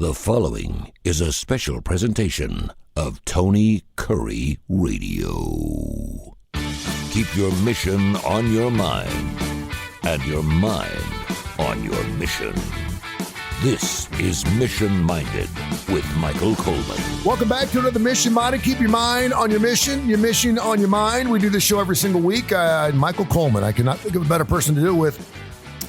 The following is a special presentation of Tony Kurre Radio. Keep your mission on your mind and your mind on your mission. This is Mission Minded with Michael Coleman. Welcome back to another Mission Minded. Keep your mind on your mission on your mind. We do this show every single week. Michael Coleman, I cannot think of a better person to do it with.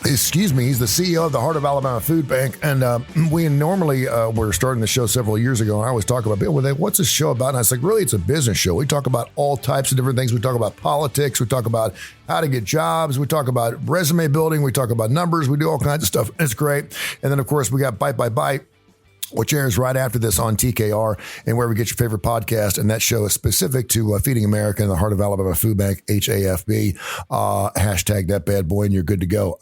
He's the CEO of the Heart of Alabama Food Bank. And we normally were starting the show several years ago. And I always talk about, what's this show about? And I was like, really, it's a business show. We talk about all types of different things. We talk about politics. We talk about how to get jobs. We talk about resume building. We talk about numbers. We do all kinds of stuff. It's great. And then, of course, we got Bite by Bite, which airs right after this on TKR and wherever you get your favorite podcast. And that show is specific to Feeding America and the Heart of Alabama Food Bank, HAFB. Hashtag that bad boy, and you're good to go.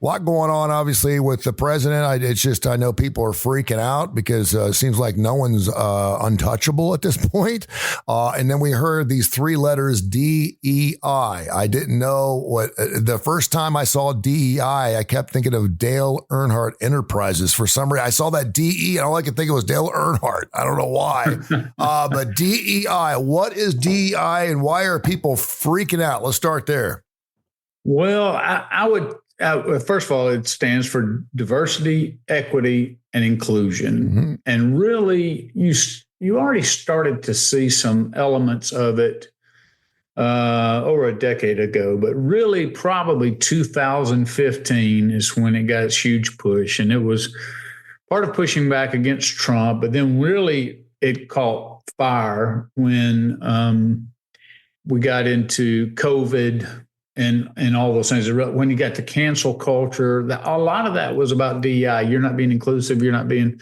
A lot going on, obviously, with the president. I know people are freaking out because it seems like no one's untouchable at this point. And then we heard these three letters, DEI. I didn't know what the first time I saw DEI, I kept thinking of Dale Earnhardt Enterprises. For some reason, I saw that DE and all I could think of was Dale Earnhardt. I don't know why. But DEI, what is DEI and why are people freaking out? Let's start there. Well, I would. First of all, it stands for diversity, equity, and inclusion. Mm-hmm. And really, you already started to see some elements of it over a decade ago. But really, probably 2015 is when it got its huge push. And it was part of pushing back against Trump. But then really, it caught fire when we got into COVID and all those things. When you got to cancel culture, a lot of that was about DEI. You're not being inclusive. You're not being,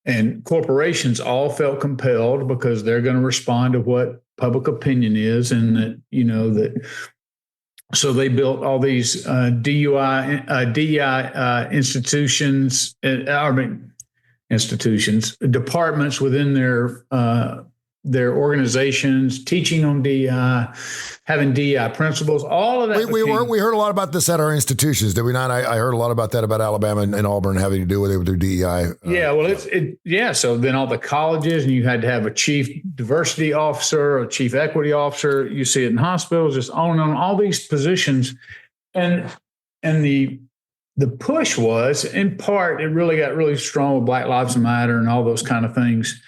and corporations all felt compelled because they're going to respond to what public opinion is, and that so they built all these DEI institutions, departments within their organizations, teaching on DEI, having DEI principles, all of that. We heard a lot about this at our institutions, did we not? I heard a lot about that about Alabama and Auburn having to do with their DEI. So then all the colleges, and you had to have a chief diversity officer, a chief equity officer. You see it in hospitals, just on and on, all these positions. And the push was, in part, it really got really strong with Black Lives Matter and all those kind of things.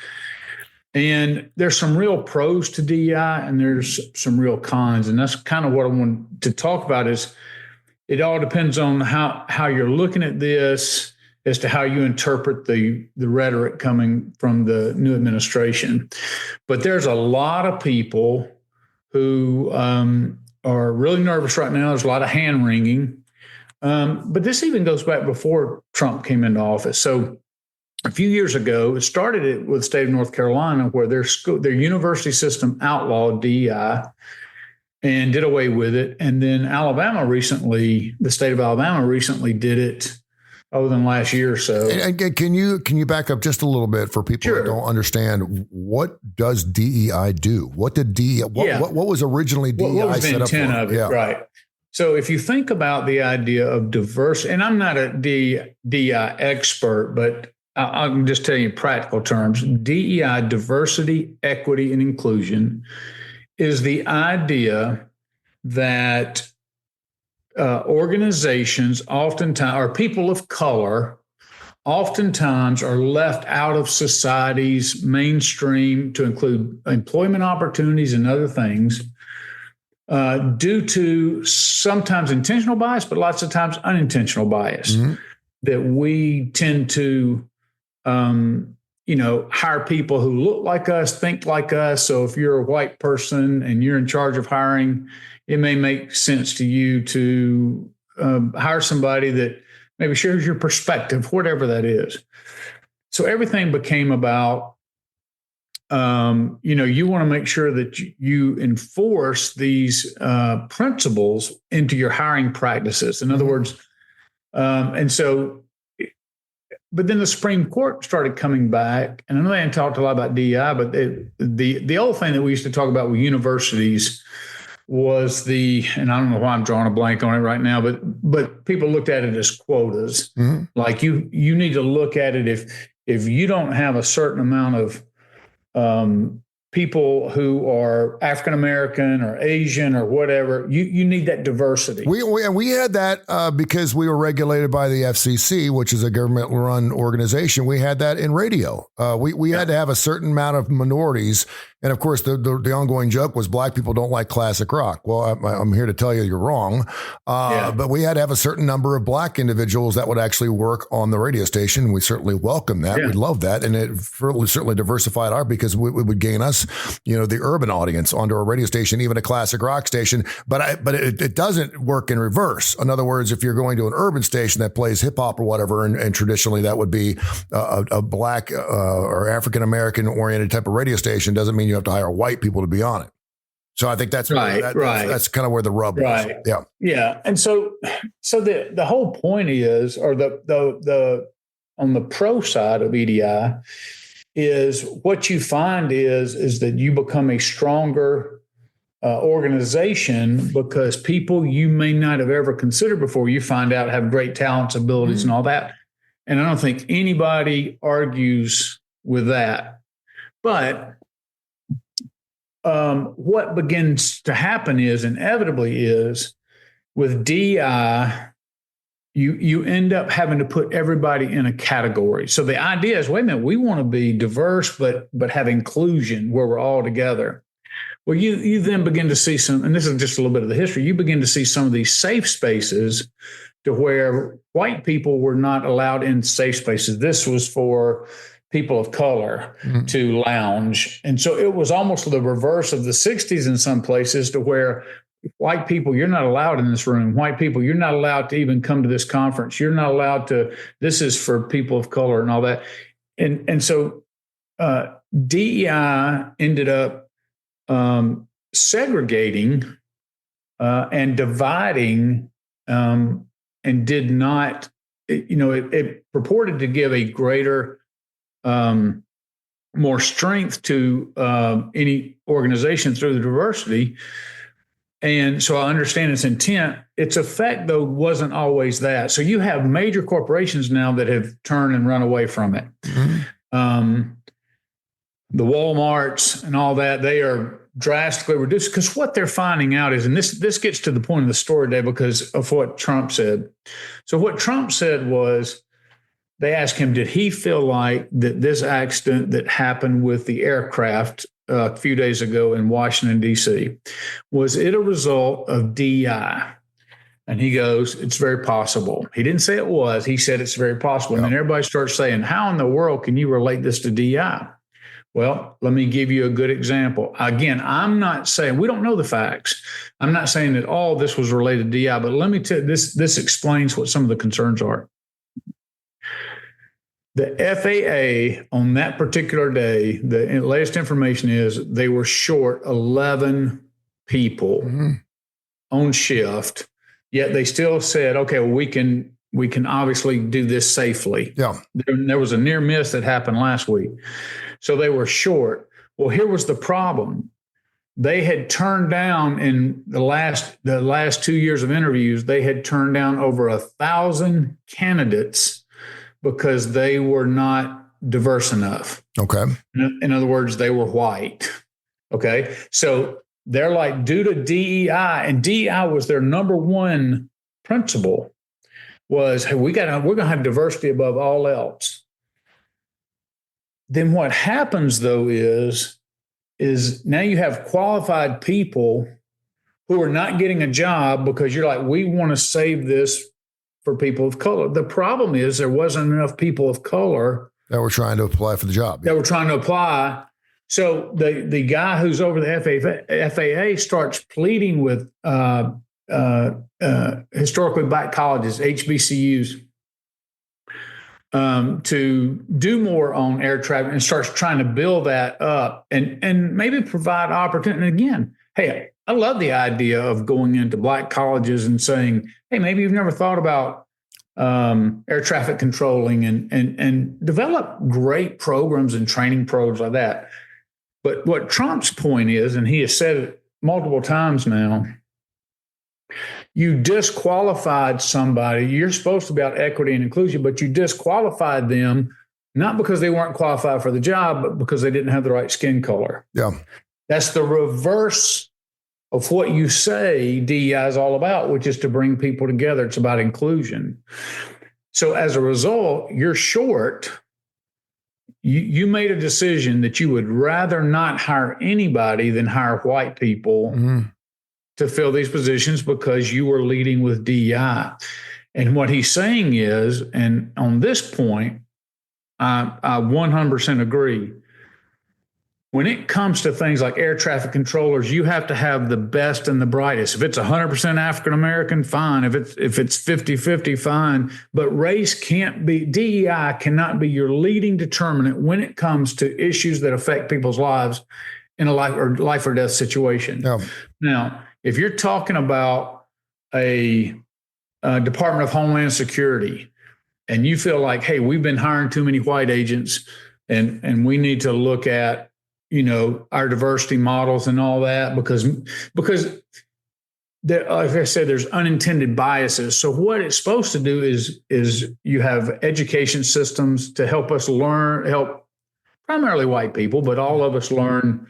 And there's some real pros to DEI and there's some real cons. And that's kind of what I want to talk about is it all depends on how you're looking at this as to how you interpret the rhetoric coming from the new administration. But there's a lot of people who are really nervous right now. There's a lot of hand wringing. But this even goes back before Trump came into office. So a few years ago, it started with the state of North Carolina, where their university system outlawed DEI and did away with it. And then the state of Alabama recently did it other than last year or so. And can you back up just a little bit for people Sure. that don't understand, what does DEI do? What did DEI, what was originally DEI what was the set up for? intent of it, right? So if you think about the idea of diversity, and I'm not a DEI expert, but I'm just telling you in practical terms, DEI, diversity, equity, and inclusion, is the idea that organizations oftentimes, or people of color, oftentimes are left out of society's mainstream to include employment opportunities and other things due to sometimes intentional bias, but lots of times unintentional bias, mm-hmm. that we tend to hire people who look like us, think like us. So if you're a white person and you're in charge of hiring, it may make sense to you to hire somebody that maybe shares your perspective, whatever that is. So everything became about, you want to make sure that you enforce these principles into your hiring practices. In other words, but then the Supreme Court started coming back, and I know they hadn't talked a lot about DEI, but the old thing that we used to talk about with universities was and I don't know why I'm drawing a blank on it right now, but people looked at it as quotas. Mm-hmm. Like you need to look at it if you don't have a certain amount of people who are African American or Asian or whatever, you need that diversity. We had that because we were regulated by the FCC, which is a government-run organization. We had that in radio. We had to have a certain amount of minorities. And of course, the ongoing joke was black people don't like classic rock. Well, I'm here to tell you you're wrong. But we had to have a certain number of black individuals that would actually work on the radio station. We certainly welcome that. We love that. And it certainly diversified because it would gain us, the urban audience onto a radio station, even a classic rock station. But it doesn't work in reverse. In other words, if you're going to an urban station that plays hip hop or whatever, and traditionally that would be a black or African American oriented type of radio station, doesn't mean you have to hire white people to be on it. So I think that's right. That's kind of where the rub is. Yeah. Yeah. And so the whole point is, or the on the pro side of EDI is what you find is that you become a stronger organization because people you may not have ever considered before, you find out have great talents, abilities, and all that. And I don't think anybody argues with that. But what begins to happen is inevitably is with DI, you end up having to put everybody in a category. So the idea is, wait a minute, we want to be diverse, but have inclusion where we're all together. Well, you then begin to see some, and this is just a little bit of the history, you begin to see some of these safe spaces to where white people were not allowed in safe spaces. This was for people of color to lounge. And so it was almost the reverse of the 60s in some places to where white people, you're not allowed in this room. White people, you're not allowed to even come to this conference. You're not allowed to, this is for people of color and all that. And so DEI ended up segregating and dividing and did not, it purported to give a greater more strength to any organization through the diversity. And so I understand its intent. Its effect, though, wasn't always that. So you have major corporations now that have turned and run away from it. The Walmarts and all that, they are drastically reduced because what they're finding out is, and this gets to the point of the story today because of what Trump said. So what Trump said was, they asked him, did he feel like that this accident that happened with the aircraft a few days ago in Washington, D.C., was it a result of DEI? And he goes, it's very possible. He didn't say it was. He said it's very possible. And then everybody starts saying, how in the world can you relate this to DEI? Well, let me give you a good example. Again, I'm not saying, we don't know the facts. I'm not saying that all this was related to DEI, but let me tell you, this explains what some of the concerns are. The FAA on that particular day, the latest information is they were short 11 people on shift, yet they still said, okay, well, we can obviously do this safely. Yeah. There was a near miss that happened last week. So they were short. Well, here was the problem. They had turned down in the last 2 years of interviews, they had turned down over 1,000 candidates because they were not diverse enough. Okay. In other words, they were white. Okay. So they're like, due to DEI, and DEI was their number one principle, was, hey, we're going to have diversity above all else. Then what happens, though, is now you have qualified people who are not getting a job because you're like, we want to save this for people of color. The problem is there wasn't enough people of color that were trying to apply for the job. That were trying to apply. So the guy who's over the FAA starts pleading with historically black colleges, HBCUs, to do more on air traffic, and starts trying to build that up and maybe provide opportunity. And again, hey, I love the idea of going into black colleges and saying, hey, maybe you've never thought about air traffic controlling and develop great programs and training programs like that. But what Trump's point is, and he has said it multiple times now, you disqualified somebody. You're supposed to be about equity and inclusion, but you disqualified them not because they weren't qualified for the job, but because they didn't have the right skin color. Yeah. That's the reverse of what you say DEI is all about, which is to bring people together. It's about inclusion. So as a result, you're short. You made a decision that you would rather not hire anybody than hire white people to fill these positions because you were leading with DEI. And what he's saying is, and on this point, I 100% agree. When it comes to things like air traffic controllers, you have to have the best and the brightest. If it's 100% African-American, fine. If it's 50-50, fine. But race can't be, DEI cannot be your leading determinant when it comes to issues that affect people's lives in a life or death situation. Yeah. Now, if you're talking about a Department of Homeland Security, and you feel like, hey, we've been hiring too many white agents, and we need to look at, our diversity models and all that, because there, like I said, there's unintended biases. So what it's supposed to do is you have education systems to help us help primarily white people, but all of us learn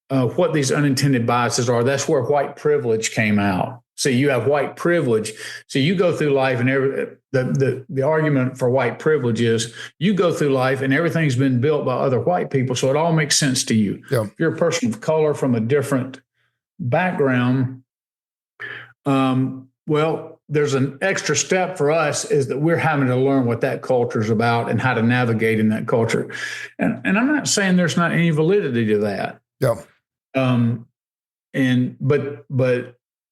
what these unintended biases are. That's where white privilege came out. So you have white privilege. So you go through life, and the argument for white privilege is you go through life and everything's been built by other white people. So it all makes sense to you. Yeah. If you're a person of color from a different background, well, there's an extra step for us is that we're having to learn what that culture is about and how to navigate in that culture. And I'm not saying there's not any validity to that. Yeah. But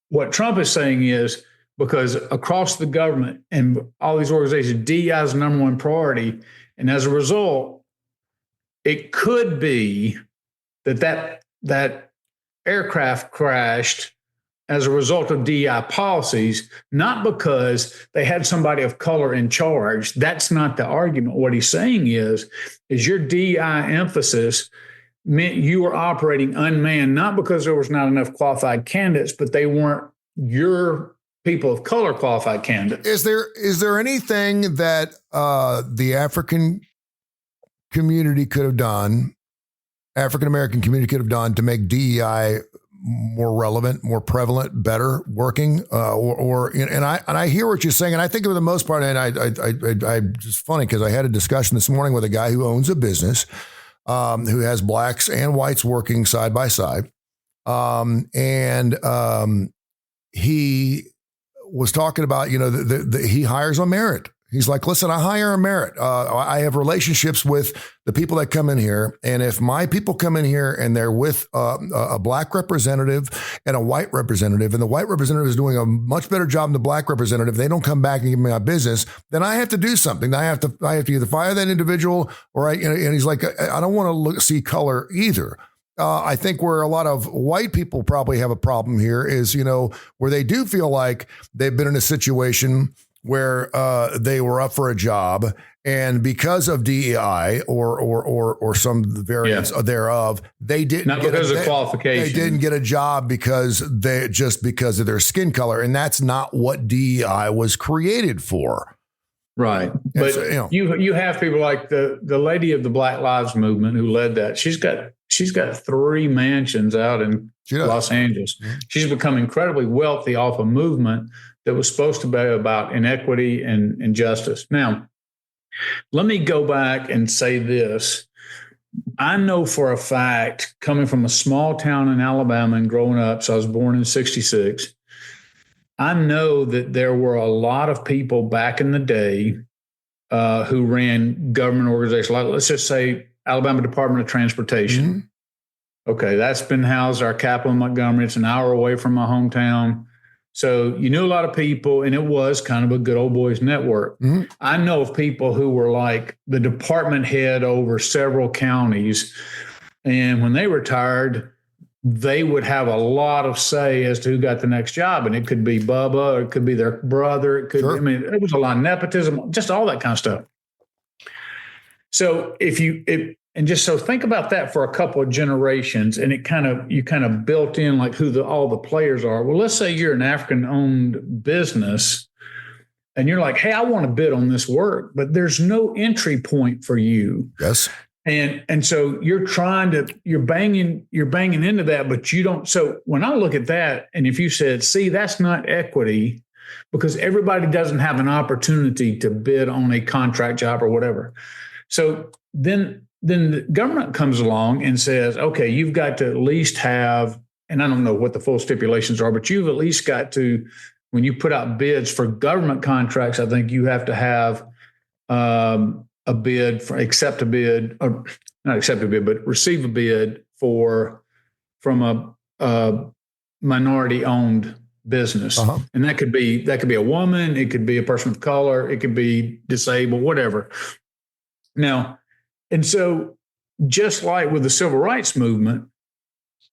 what Trump is saying is, because across the government and all these organizations, DEI is the number one priority. And as a result, it could be that aircraft crashed as a result of DEI policies, not because they had somebody of color in charge. That's not the argument. What he's saying is your DEI emphasis meant you were operating unmanned, not because there was not enough qualified candidates, but they weren't your people of color qualified candidates. Is there anything that the African community could have done, African American community could have done to make DEI more relevant, more prevalent, better working? And I hear what you're saying, and I think for the most part, and I just funny because I had a discussion this morning with a guy who owns a business. Who has blacks and whites working side by side. He was talking about, he hires on merit. He's like, listen, I hire on merit. I have relationships with the people that come in here. And if my people come in here and they're with a black representative and a white representative, and the white representative is doing a much better job than the black representative, they don't come back and give me my business, then I have to do something. I have to either fire that individual or and he's like, I don't want to see color either. I think where a lot of white people probably have a problem here is, where they do feel like they've been in a situation where they were up for a job, and because of DEI or some variants thereof, they didn't not because of qualification. They didn't get a job because of their skin color, and that's not what DEI was created for. Right, but so, you have people like the lady of the Black Lives Movement who led that. She's got 3 mansions out in Los Angeles. Mm-hmm. She's become incredibly wealthy off a movement that was supposed to be about inequity and justice. Now, let me go back and say this. I know for a fact, coming from a small town in Alabama and growing up, so I was born in 1966, I know that there were a lot of people back in the day who ran government organizations, like let's just say Alabama Department of Transportation. Mm-hmm. Okay, that's been housed our capital in Montgomery. It's an hour away from my hometown. So you knew a lot of people, and it was kind of a good old boys network. Mm-hmm. I know of people who were like the department head over several counties, and when they retired, they would have a lot of say as to who got the next job. And it could be Bubba, or it could be their brother. It could, sure. It was a lot of nepotism, just all that kind of stuff. So so think about that for a couple of generations, and you kind of built in like who all the players are. Well, let's say you're an African-owned business, and you're like, hey, I want to bid on this work, but there's no entry point for you. Yes. And so you're banging into that, but you don't. So when I look at that, and if you said, see, that's not equity, because everybody doesn't have an opportunity to bid on a contract job or whatever. So then the government comes along and says, okay, you've got to at least have, and I don't know what the full stipulations are, but you've at least got to, when you put out bids for government contracts, I think you have to have a bid for accept a bid, or not accept a bid, but receive a bid from a minority owned business. Uh-huh. And that could be a woman, it could be a person of color, it could be disabled, whatever. Now, and so just like with the civil rights movement,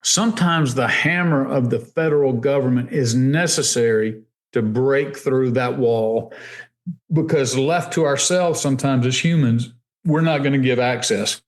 sometimes the hammer of the federal government is necessary to break through that wall, because left to ourselves, sometimes as humans, we're not going to give access.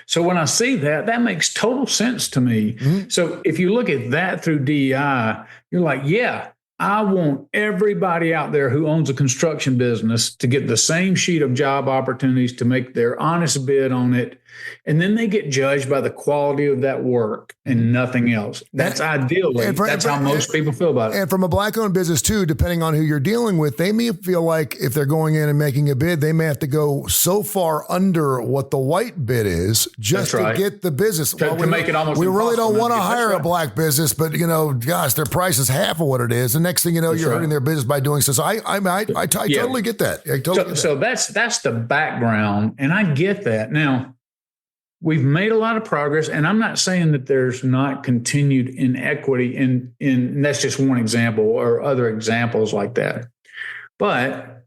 So when I see that, that makes total sense to me. Mm-hmm. So if you look at that through DEI, you're like, yeah, I want everybody out there who owns a construction business to get the same sheet of job opportunities, to make their honest bid on it. And then they get judged by the quality of that work and nothing else. That's ideally, that's how most people feel about it. And from a Black-owned business too, depending on who you're dealing with, they may feel like if they're going in and making a bid, they may have to go so far under what the white bid is just to get the business. To make it almost impossible. We really don't want to hire a Black business, but gosh, their price is half of what it is. The next thing you know, you're hurting their business by doing so. So I totally get that. So that's the background, and I get that. Now, we've made a lot of progress, and I'm not saying that there's not continued inequity in that's just one example, or other examples like that. But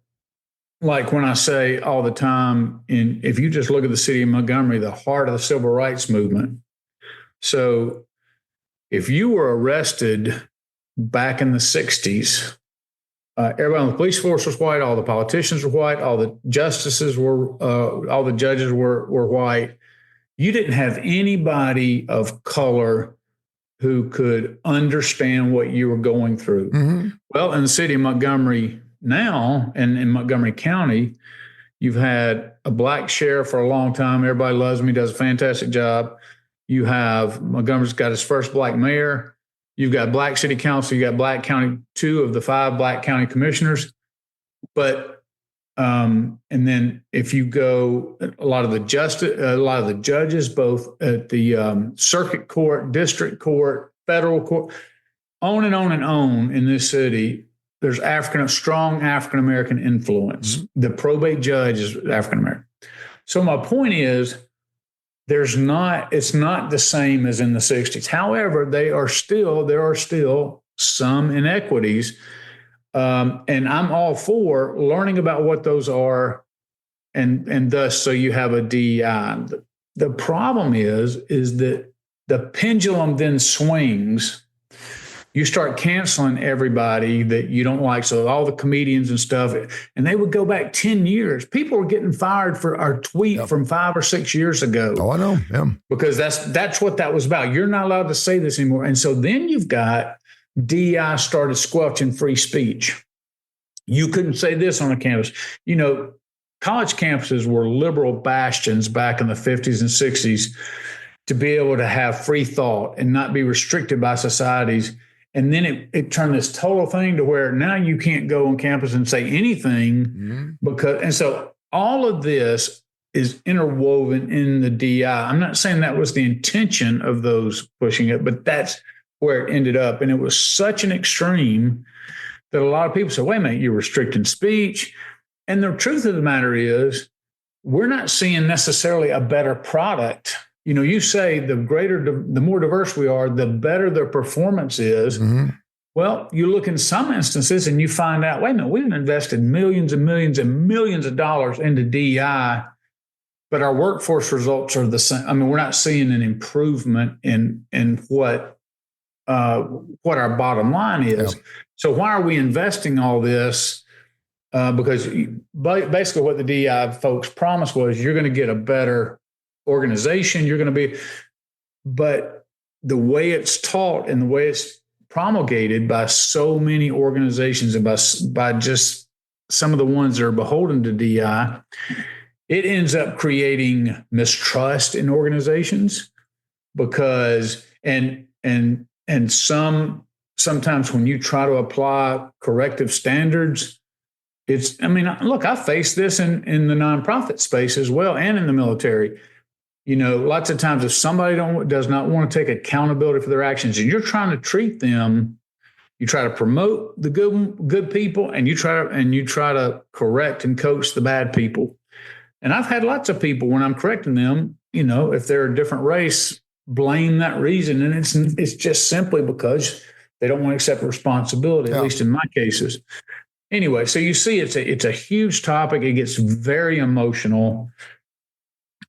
like when I say all the time, if you just look at the city of Montgomery, the heart of the civil rights movement. So if you were arrested back in the 60s, everybody on the police force was white, all the politicians were white, all the justices were, all the judges were white. You didn't have anybody of color who could understand what you were going through. Mm-hmm. Well, in the city of Montgomery now, and in Montgomery County, you've had a Black sheriff for a long time. Everybody loves him. He does a fantastic job. You have, Montgomery's got his first Black mayor. You've got Black city council. You got Black county, 2 of the 5 Black county commissioners. But and then if you go, a lot of the judges, both at the circuit court, district court, federal court, on and on and on in this city, there's strong African-American influence. Mm-hmm. The probate judge is African-American. So my point is, it's not the same as in the 60s. However, there are still some inequities. And I'm all for learning about what those are, and thus, so you have a DEI. The problem is that the pendulum then swings. You start canceling everybody that you don't like. So all the comedians and stuff, and they would go back 10 years. People were getting fired for our tweet from 5 or 6 years ago. Oh, I know. Yeah. Because that's what that was about. You're not allowed to say this anymore. And so then you've got DEI started squelching free speech. You couldn't say this on a campus. College campuses were liberal bastions back in the 50s and 60s to be able to have free thought and not be restricted by societies. And then it turned this total thing to where now you can't go on campus and say anything and so all of this is interwoven in the DEI. I'm not saying that was the intention of those pushing it, but that's where it ended up. And it was such an extreme that a lot of people said, wait a minute, you're restricting speech. And the truth of the matter is, we're not seeing necessarily a better product. You say the more diverse we are, the better their performance is. Mm-hmm. Well, you look in some instances and you find out, wait a minute, we've invested millions and millions and millions of dollars into DEI, but our workforce results are the same. I mean, we're not seeing an improvement in what our bottom line is. Yep. So why are we investing all this? Because basically what the DEI folks promised was you're going to get a better organization. But the way it's taught and the way it's promulgated by so many organizations and by just some of the ones that are beholden to DEI, it ends up creating mistrust in organizations because sometimes when you try to apply corrective standards, look, I face this in the nonprofit space as well and in the military. Lots of times if somebody does not want to take accountability for their actions and you're trying to treat them, you try to promote the good people and you try to correct and coach the bad people. And I've had lots of people when I'm correcting them, if they're a different race, blame that reason. And it's just simply because they don't want to accept responsibility, at least in my cases. Anyway, so you see it's a huge topic. It gets very emotional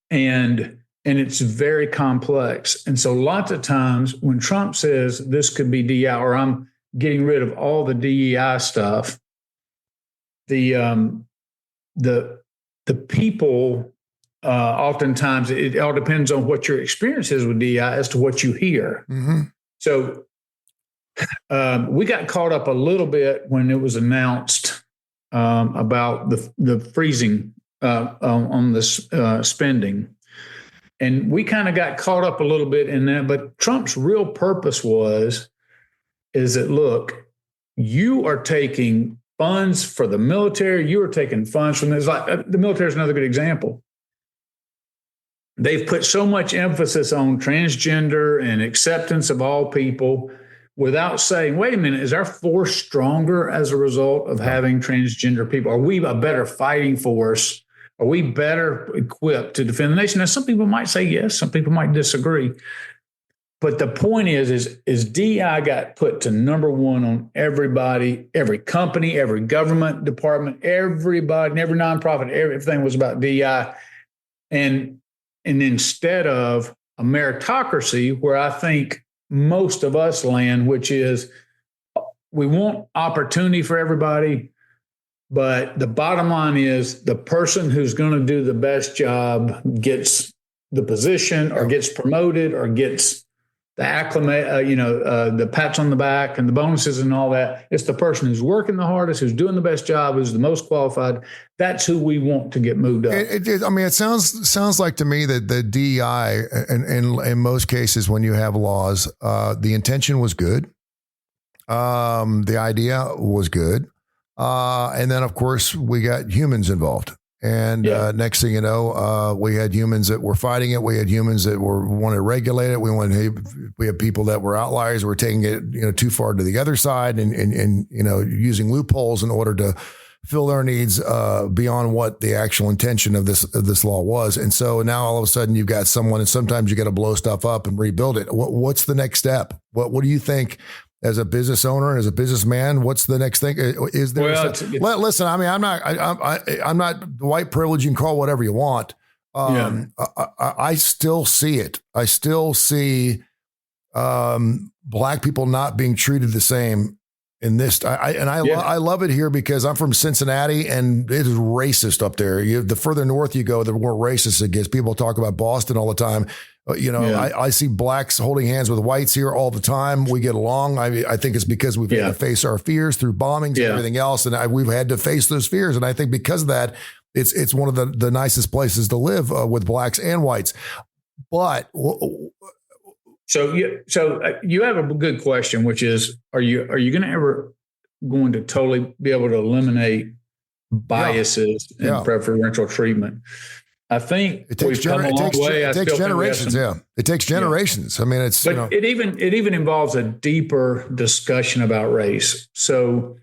and it's very complex. And so lots of times when Trump says this could be DEI or I'm getting rid of all the DEI stuff, the people, oftentimes it all depends on what your experience is with DEI as to what you hear. Mm-hmm. So we got caught up a little bit when it was announced about the freezing on this spending. And we kind of got caught up a little bit in that. But Trump's real purpose is that, look, you are taking funds for the military. You are taking funds from this. Like the military is another good example. They've put so much emphasis on transgender and acceptance of all people without saying, wait a minute, is our force stronger as a result of having transgender people? Are we a better fighting force? Are we better equipped to defend the nation? Now, some people might say yes, some people might disagree. But the point is DEI got put to number one on everybody, every company, every government department, everybody, every nonprofit, everything was about DEI. And instead of a meritocracy, where I think most of us land, which is we want opportunity for everybody, but the bottom line is the person who's going to do the best job gets the position or gets promoted or gets the the pats on the back and the bonuses and all that. It's the person who's working the hardest, who's doing the best job, who's the most qualified. That's who we want to get moved up. It sounds like to me that the DEI, in most cases when you have laws, the intention was good. The idea was good. And then, of course, we got humans involved. And next thing you know, we had humans that were fighting it. We had humans that wanted to regulate it. We had people that were outliers who were taking it too far to the other side and using loopholes in order to fill their needs beyond what the actual intention of this law was. And so now all of a sudden you've got someone, and sometimes you got to blow stuff up and rebuild it. What's the next step? What do you think? As a business owner, as a businessman, what's the next thing? Is there? Listen, I mean, I'm not white privilege. You can call whatever you want. I still see it. I still see black people not being treated the same in this. I love it here because I'm from Cincinnati and it is racist up there. The further north you go, the more racist it gets. People talk about Boston all the time. I see blacks holding hands with whites here all the time. We get along. I think it's because we've had to face our fears through bombings and everything else. And we've had to face those fears. And I think because of that, it's one of the nicest places to live with blacks and whites. But so you have a good question, which is, are you going to totally be able to eliminate biases and preferential treatment? I think it takes generations. It takes generations. I mean, it even involves a deeper discussion about race. So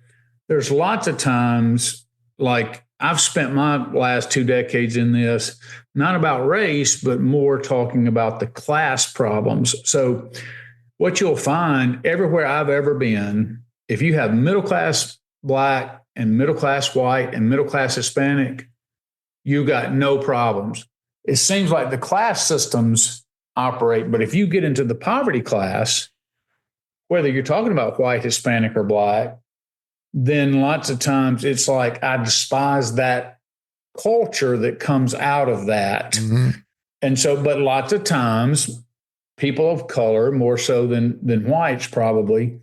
there's lots of times, like I've spent my last 2 decades in this, not about race, but more talking about the class problems. So what you'll find everywhere I've ever been, if you have middle class black and middle class white and middle class Hispanic, you got no problems. It seems like the class systems operate, but if you get into the poverty class, whether you're talking about white, Hispanic, or black, then lots of times it's like, I despise that culture that comes out of that. Mm-hmm. And so, but lots of times people of color, more so than whites probably,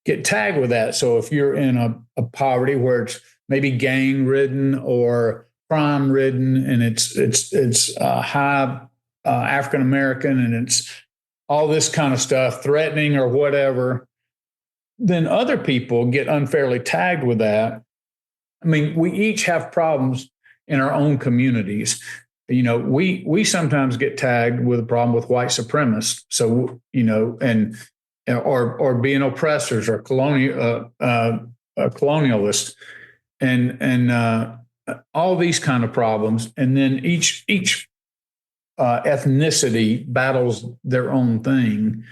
get tagged with that. So if you're in a poverty where it's maybe gang ridden or crime ridden, and it's high African American, and it's all this kind of stuff, threatening or whatever, then other people get unfairly tagged with that. I mean, we each have problems in our own communities. You know, we sometimes get tagged with a problem with white supremacists. So, you know, and or being oppressors or colonialists, and all these kind of problems. And then each ethnicity battles their own thing.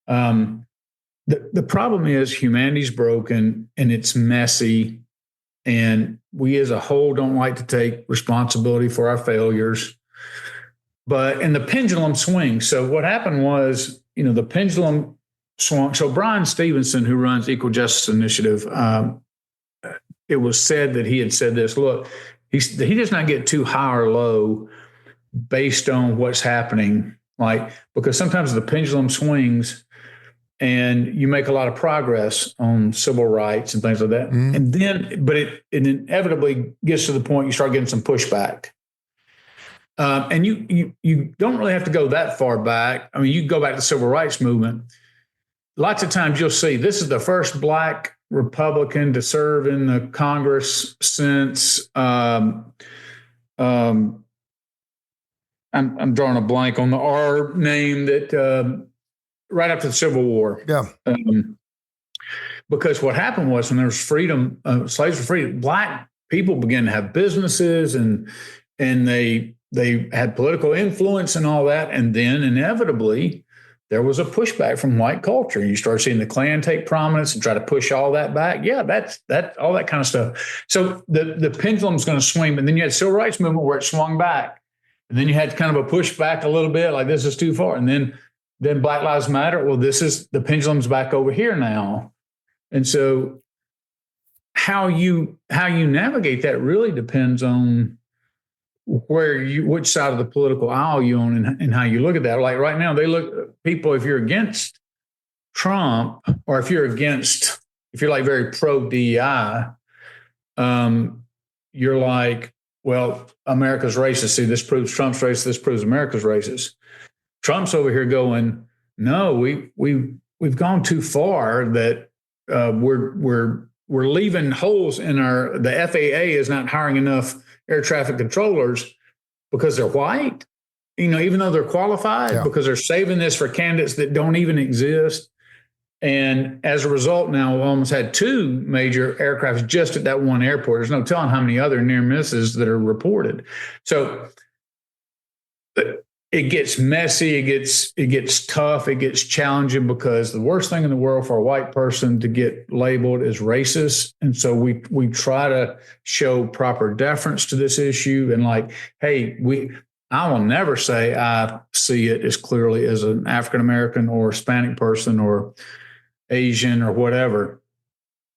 The problem is humanity's broken and it's messy, and we as a whole don't like to take responsibility for our failures. And the pendulum swings. So what happened was, you know, the pendulum swung. So Brian Stevenson, who runs Equal Justice Initiative, it was said that he had said this, look, he does not get too high or low based on what's happening. Because sometimes the pendulum swings and you make a lot of progress on civil rights and things like that. Mm-hmm. And then, but it inevitably gets to the point you start getting some pushback. And you don't really have to go that far back. I mean, you go back to the civil rights movement. Lots of times you'll see this is the first Black Republican to serve in the Congress since I'm drawing a blank on the R name that right after the Civil War. Yeah. Because what happened was when there was freedom, slaves were free, Black people began to have businesses and they had political influence and all that. And then inevitably there was a pushback from white culture. And you start seeing the Klan take prominence and try to push all that back. Yeah, that's all that kind of stuff. So the pendulum's going to swing. But then you had the civil rights movement where it swung back. And then you had kind of a pushback a little bit, like this is too far. And then Black Lives Matter. Well, the pendulum's back over here now. And so how you navigate that really depends on which side of the political aisle you're on and how you look at that. Like right now, people, if you're against Trump or if you're like very pro DEI, you're like, well, America's racist. See, this proves Trump's racist. This proves America's racist. Trump's over here going, no, we've gone too far that we're leaving holes in the FAA is not hiring enough air traffic controllers because they're white, you know, even though they're qualified, because they're saving this for candidates that don't even exist. And as a result, now we almost had 2 major aircrafts just at that one airport. There's no telling how many other near misses that are reported. So it gets messy, it gets tough, it gets challenging, because the worst thing in the world for a white person to get labeled is racist. And so we try to show proper deference to this issue and like, hey, I will never say I see it as clearly as an African American or Hispanic person or Asian or whatever.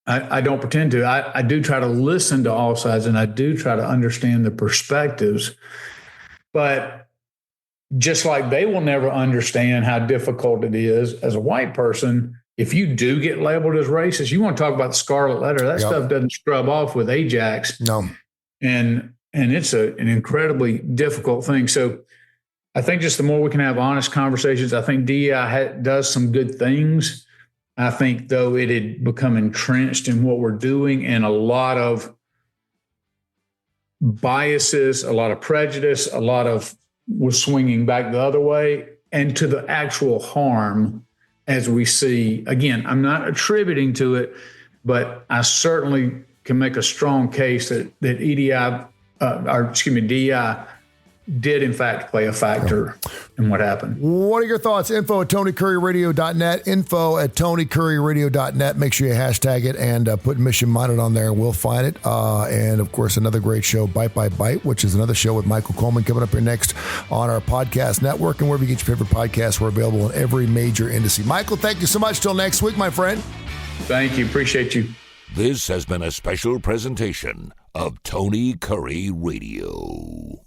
I don't pretend to. I do try to listen to all sides and I do try to understand the perspectives, but just like they will never understand how difficult it is as a white person, if you do get labeled as racist, you want to talk about the scarlet letter. That stuff doesn't scrub off with Ajax. No. And it's an incredibly difficult thing. So I think just the more we can have honest conversations, I think DEI does some good things. I think, though, it had become entrenched in what we're doing and a lot of biases, a lot of prejudice, a lot of was swinging back the other way and to the actual harm as we see. Again, I'm not attributing to it, but I certainly can make a strong case that DEI did in fact play a factor in what happened. What are your thoughts? Info at TonyCurryRadio.net. Info at TonyCurryRadio.net. Make sure you hashtag it and put Mission Minded on there and we'll find it. And of course, another great show, Bite by Bite, which is another show with Michael Coleman coming up here next on our podcast network. And wherever you get your favorite podcasts, we're available in every major industry. Michael, thank you so much. Till next week, my friend. Thank you. Appreciate you. This has been a special presentation of Tony Curry Radio.